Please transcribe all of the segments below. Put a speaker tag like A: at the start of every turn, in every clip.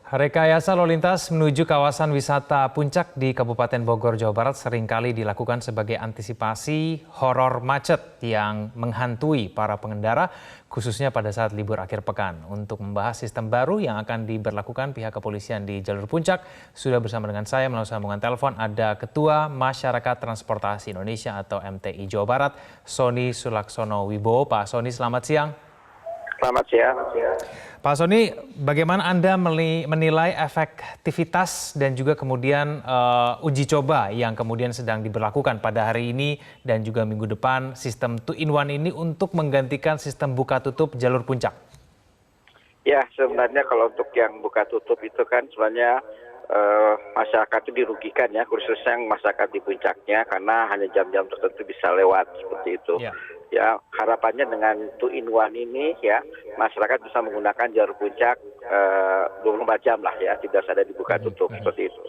A: Rekayasa lalu lintas menuju kawasan wisata Puncak di Kabupaten Bogor, Jawa Barat seringkali dilakukan sebagai antisipasi horor macet yang menghantui para pengendara, khususnya pada saat libur akhir pekan. Untuk membahas sistem baru yang akan diberlakukan pihak kepolisian di jalur Puncak, sudah bersama dengan saya melalui sambungan telepon ada Ketua Masyarakat Transportasi Indonesia atau MTI Jawa Barat, Sony Sulaksono Wibowo. Pak Sony, selamat siang.
B: Selamat siang.
A: Pak Sony, bagaimana Anda menilai efektivitas dan juga kemudian uji coba yang kemudian sedang diberlakukan pada hari ini dan juga minggu depan sistem 2-in-1 ini untuk menggantikan sistem buka tutup jalur Puncak?
B: Ya, sebenarnya kalau untuk yang buka tutup itu kan sebenarnya masyarakat itu dirugikan ya, khususnya yang masyarakat di puncaknya karena hanya jam-jam tertentu bisa lewat seperti itu. Ya, harapannya dengan 2-in-1 ini ya, masyarakat bisa menggunakan jalur puncak 24 jam lah ya, tidak ada dibuka tutup seperti itu.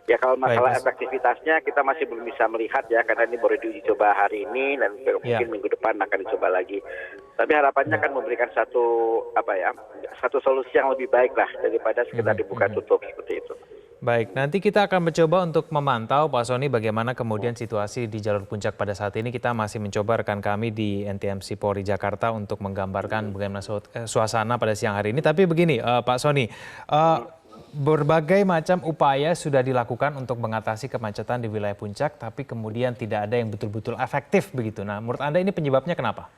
B: Ya, kalau masalah efektivitasnya kita masih belum bisa melihat ya, karena ini baru diuji coba hari ini dan mungkin minggu depan akan dicoba lagi. Tapi harapannya akan memberikan satu solusi yang lebih baik lah daripada sekedar dibuka tutup seperti itu.
A: Baik, nanti kita akan mencoba untuk memantau Pak Sony bagaimana kemudian situasi di jalur Puncak pada saat ini. Kita masih mencoba rekan kami di NTMC Polri Jakarta untuk menggambarkan bagaimana suasana pada siang hari ini. Tapi begini Pak Sony, berbagai macam upaya sudah dilakukan untuk mengatasi kemacetan di wilayah Puncak, tapi kemudian tidak ada yang betul-betul efektif begitu. Nah, menurut Anda ini penyebabnya kenapa?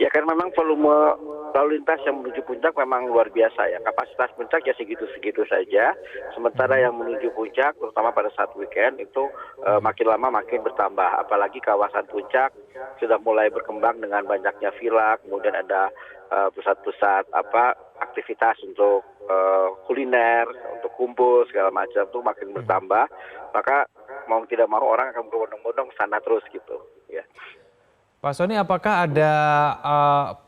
B: Ya kan memang volume lalu lintas yang menuju puncak memang luar biasa ya. Kapasitas puncak ya segitu-segitu saja. Sementara yang menuju puncak, terutama pada saat weekend itu makin lama makin bertambah. Apalagi kawasan puncak sudah mulai berkembang dengan banyaknya villa, kemudian ada pusat-pusat aktivitas untuk kuliner, untuk kumpul segala macam itu makin bertambah. Maka mau tidak mau orang akan berbondong-bondong ke sana terus gitu. Ya.
A: Pak Sony, apakah ada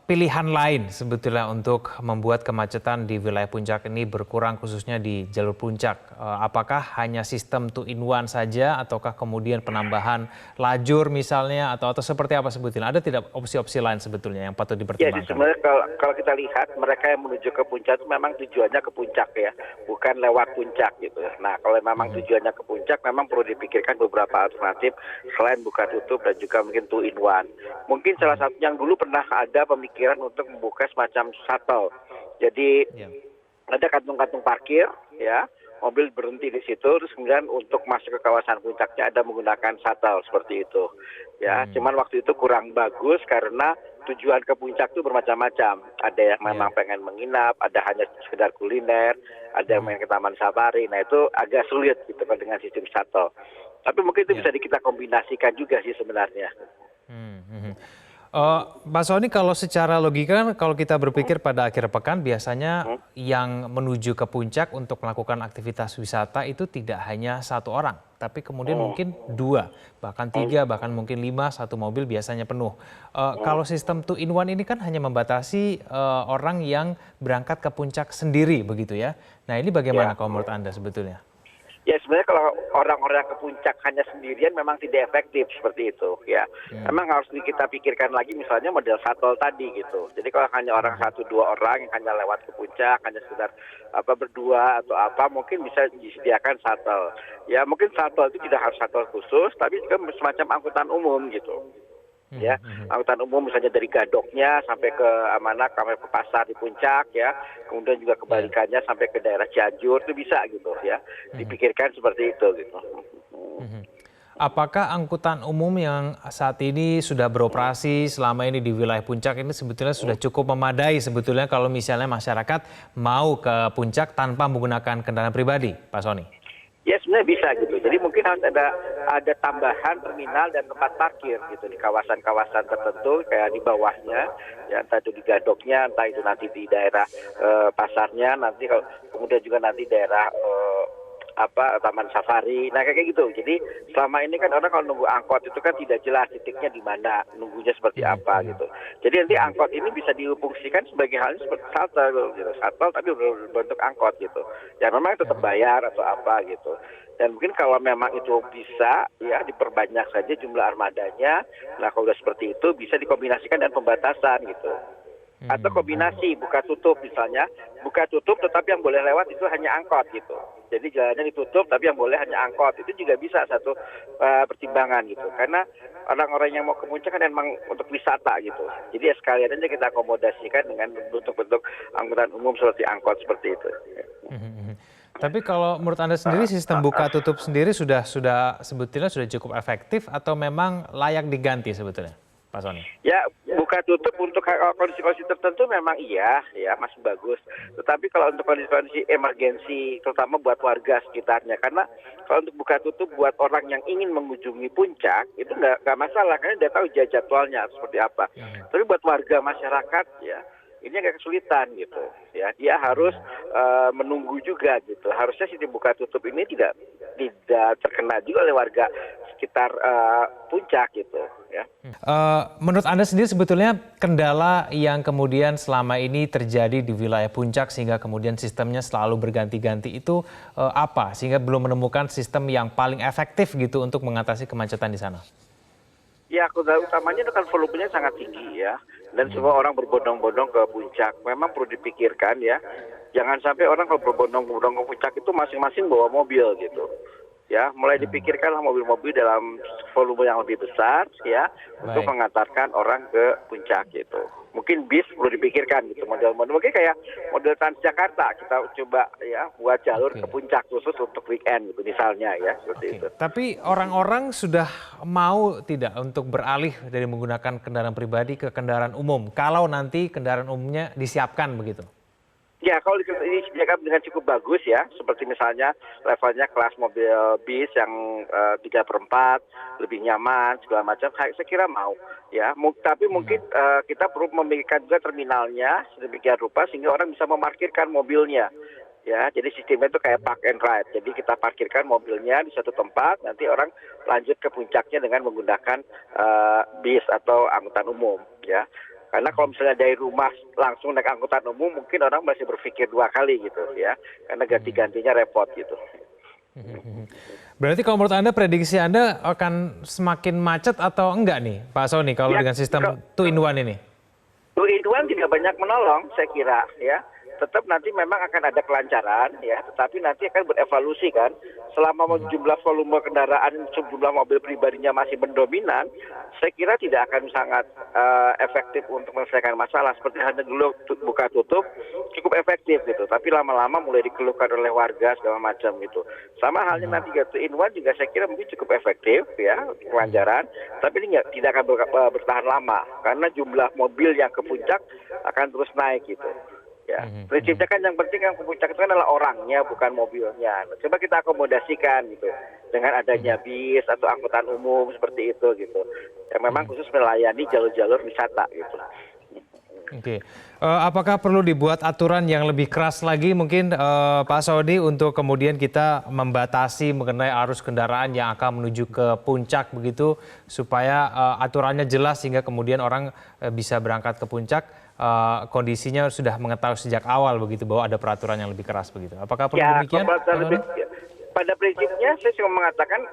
A: pilihan lain sebetulnya untuk membuat kemacetan di wilayah Puncak ini berkurang khususnya di jalur Puncak? Apakah hanya sistem 2-in-1 saja ataukah kemudian penambahan lajur misalnya atau seperti apa sebetulnya? Ada tidak opsi-opsi lain sebetulnya yang patut dipertimbangkan?
B: Ya, sebenarnya kalau kita lihat mereka yang menuju ke puncak itu memang tujuannya ke puncak ya, bukan lewat puncak gitu. Nah, kalau memang tujuannya ke puncak memang perlu dipikirkan beberapa alternatif selain buka tutup dan juga mungkin 2-in-1. Mungkin salah satu yang dulu pernah ada pemikiran untuk membuka semacam shuttle. Jadi ada kantung-kantung parkir ya, mobil berhenti di situ, terus kemudian untuk masuk ke kawasan puncaknya ada menggunakan shuttle seperti itu. Ya, cuman waktu itu kurang bagus karena tujuan ke puncak itu bermacam-macam. Ada yang memang pengen menginap, ada hanya sekedar kuliner, ada yang pengen ke taman safari. Nah itu agak sulit gitu kan dengan sistem shuttle. Tapi mungkin itu bisa kita kombinasikan juga sih sebenarnya.
A: Pak Sony, kalau secara logika kan kalau kita berpikir pada akhir pekan biasanya yang menuju ke puncak untuk melakukan aktivitas wisata itu tidak hanya satu orang, tapi kemudian mungkin 2, bahkan 3, bahkan mungkin 5, satu mobil biasanya penuh. Kalau sistem 2-in-1 ini kan hanya membatasi orang yang berangkat ke puncak sendiri begitu ya. Nah ini bagaimana kalau menurut Anda sebetulnya?
B: Ya sebenarnya kalau orang-orang ke puncak hanya sendirian memang tidak efektif seperti itu ya. Memang harus kita pikirkan lagi misalnya model shuttle tadi gitu. Jadi kalau hanya orang 1-2 orang yang hanya lewat ke puncak, hanya sekedar berdua atau mungkin bisa disediakan shuttle. Ya mungkin shuttle itu tidak harus shuttle khusus, tapi juga semacam angkutan umum gitu. Ya, angkutan umum misalnya dari Gadoknya sampai ke sampai ke pasar di puncak ya, kemudian juga kebalikannya sampai ke daerah Cianjur itu bisa gitu ya, dipikirkan seperti itu gitu.
A: Apakah angkutan umum yang saat ini sudah beroperasi selama ini di wilayah puncak ini sebetulnya sudah cukup memadai sebetulnya kalau misalnya masyarakat mau ke puncak tanpa menggunakan kendaraan pribadi, Pak Sony?
B: Ya sebenarnya bisa gitu. Jadi mungkin harus ada tambahan terminal dan tempat parkir gitu di kawasan-kawasan tertentu kayak di bawahnya, ya entah itu di Gadoknya, entah itu nanti di daerah pasarnya, nanti kemudian juga nanti daerah taman safari. Nah kayak gitu. Jadi selama ini kan orang kalau nunggu angkot itu kan tidak jelas titiknya di mana, nunggunya seperti apa gitu. Jadi nanti angkot ini bisa difungsikan sebagai halnya seperti shuttle gitu. Shuttle tapi berbentuk angkot gitu. Ya memang tetap bayar atau apa gitu. Dan mungkin kalau memang itu bisa ya diperbanyak saja jumlah armadanya. Nah kalau udah seperti itu bisa dikombinasikan dengan pembatasan gitu. Atau kombinasi buka tutup misalnya, buka tutup tetapi yang boleh lewat itu hanya angkot gitu. Jadi jalannya ditutup tapi yang boleh hanya angkot, itu juga bisa satu pertimbangan gitu. Karena orang-orang yang mau ke puncak kan memang untuk wisata gitu. Jadi ya sekalian aja kita akomodasikan dengan bentuk-bentuk angkutan umum seperti angkot seperti itu.
A: Tapi kalau menurut Anda sendiri sistem buka tutup sendiri sudah sebetulnya sudah cukup efektif atau memang layak diganti sebetulnya, Pak Sony?
B: Ya, buka tutup untuk kondisi-kondisi tertentu memang iya, ya masih bagus. Tetapi kalau untuk kondisi-kondisi emergensi, terutama buat warga sekitarnya, karena kalau untuk buka tutup buat orang yang ingin mengunjungi puncak itu nggak masalah, karena dia tahu jadwalnya seperti apa. Tapi buat warga masyarakat ya, ini agak kesulitan gitu. Ya, dia harus menunggu juga gitu. Harusnya sistem buka tutup ini tidak terkena juga oleh warga sekitar puncak gitu. Ya.
A: Menurut Anda sendiri sebetulnya kendala yang kemudian selama ini terjadi di wilayah puncak sehingga kemudian sistemnya selalu berganti-ganti itu apa? Sehingga belum menemukan sistem yang paling efektif gitu untuk mengatasi kemacetan di sana?
B: Ya, kendala utamanya itu kan volumenya sangat tinggi ya. Dan semua orang berbondong-bondong ke puncak. Memang perlu dipikirkan ya. Jangan sampai orang kalau berbondong-bondong ke puncak itu masing-masing bawa mobil gitu. Ya, mulai dipikirkanlah mobil-mobil dalam volume yang lebih besar ya untuk mengantarkan orang ke puncak gitu. Mungkin bis perlu dipikirkan gitu, model-model mungkin kayak model Transjakarta kita coba ya buat jalur ke puncak khusus untuk weekend gitu misalnya ya seperti itu.
A: Tapi orang-orang sudah mau tidak untuk beralih dari menggunakan kendaraan pribadi ke kendaraan umum kalau nanti kendaraan umumnya disiapkan begitu?
B: Ya, kalau ini disediakan dengan cukup bagus ya, seperti misalnya levelnya kelas mobil bis yang 3/4, lebih nyaman, segala macam, saya kira mau. Ya, tapi mungkin kita perlu memiliki juga terminalnya sedemikian rupa sehingga orang bisa memarkirkan mobilnya. Ya, jadi sistemnya itu kayak park and ride. Jadi kita parkirkan mobilnya di satu tempat, nanti orang lanjut ke puncaknya dengan menggunakan bis atau angkutan umum. Ya. Karena kalau misalnya dari rumah langsung naik angkutan umum, mungkin orang masih berpikir 2 kali gitu ya, karena ganti-gantinya repot gitu.
A: Berarti kalau menurut Anda, prediksi Anda akan semakin macet atau enggak nih Pak Sony kalau dengan sistem 2-in-1 ini?
B: 2-in-1 tidak banyak menolong saya kira ya. Tetap nanti memang akan ada kelancaran ya, tetapi nanti akan berevaluasi kan. Selama jumlah volume kendaraan, jumlah mobil pribadinya masih mendominan, saya kira tidak akan sangat efektif untuk menyelesaikan masalah. Seperti hanya dulu buka tutup cukup efektif gitu, tapi lama-lama mulai dikeluhkan oleh warga segala macam gitu. Sama halnya nanti 2-in-1 juga saya kira mungkin cukup efektif ya kelancaran, tapi ini tidak akan bertahan lama karena jumlah mobil yang ke puncak akan terus naik gitu. Ya, prinsipnya kan yang penting yang ke puncak itu kan adalah orangnya bukan mobilnya. Coba kita akomodasikan gitu dengan adanya bis atau angkutan umum seperti itu gitu. Yang memang khusus melayani jalur-jalur wisata gitu.
A: Oke, apakah perlu dibuat aturan yang lebih keras lagi mungkin Pak Sony untuk kemudian kita membatasi mengenai arus kendaraan yang akan menuju ke puncak begitu supaya aturannya jelas sehingga kemudian orang bisa berangkat ke puncak kondisinya sudah mengetahui sejak awal begitu bahwa ada peraturan yang lebih keras begitu. Apakah perlu demikian?
B: Pada prinsipnya saya cuma mengatakan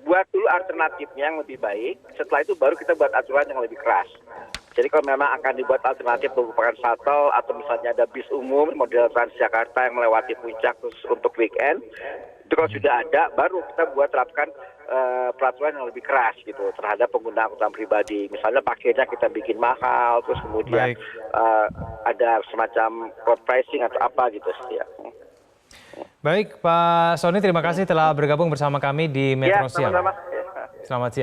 B: buat dulu alternatifnya yang lebih baik, setelah itu baru kita buat aturan yang lebih keras. Jadi kalau memang akan dibuat alternatif merupakan shuttle atau misalnya ada bis umum model Transjakarta yang melewati puncak khusus untuk weekend, itu kalau sudah ada baru kita buat terapkan peraturan yang lebih keras gitu terhadap pengguna angkutan pribadi. Misalnya paketnya kita bikin mahal, terus kemudian ada semacam road pricing atau apa gitu ya.
A: Baik, Pak Sony, terima kasih telah bergabung bersama kami di Metro Siang.
B: Sama-sama.
A: Selamat siang.